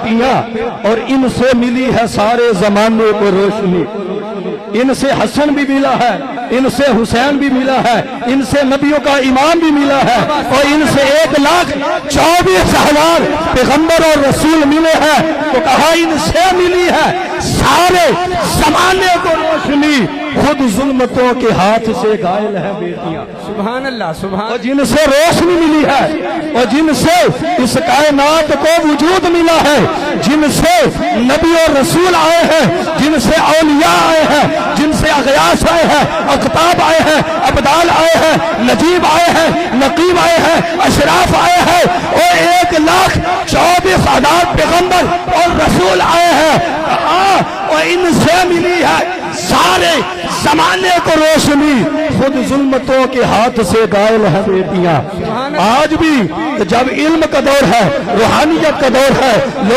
بیٹیاں اور ان سے ملی ہے سارے زمانے کو روشنی. ان سے حسن بھی ملا ہے, ان سے حسین بھی ملا ہے, ان سے نبیوں کا امام بھی ملا ہے, اور ان سے 1,24,000 پیغمبر اور رسول ملے ہیں. تو کہا ان سے ملی ہے سارے زمانے کو روشنی, خود ظلمتوں کے ہاتھ سے گائل ہے بیٹیاں. سبحان اللہ سبحان. اور جن سے روشنی ملی ہے اور جن سے اس کائنات کو وجود ملا ہے, جن سے نبی اور رسول آئے ہیں, جن سے اولیاء آئے ہیں, جن سے اغیاث آئے ہیں, اقطاب آئے ہیں, ابدال آئے ہیں, نجیب آئے ہیں, نقیب آئے ہیں, اشراف آئے ہیں, اور 1,24,000 پیغمبر اور رسول آئے ہیں. اور ان سے ملی ہے سارے زمانے کو روشنی, خود ظلمتوں کے ہاتھ سے گائل ہے بیٹیاں. آج بھی جب علم کا دور ہے, روحانیت کا دور ہے,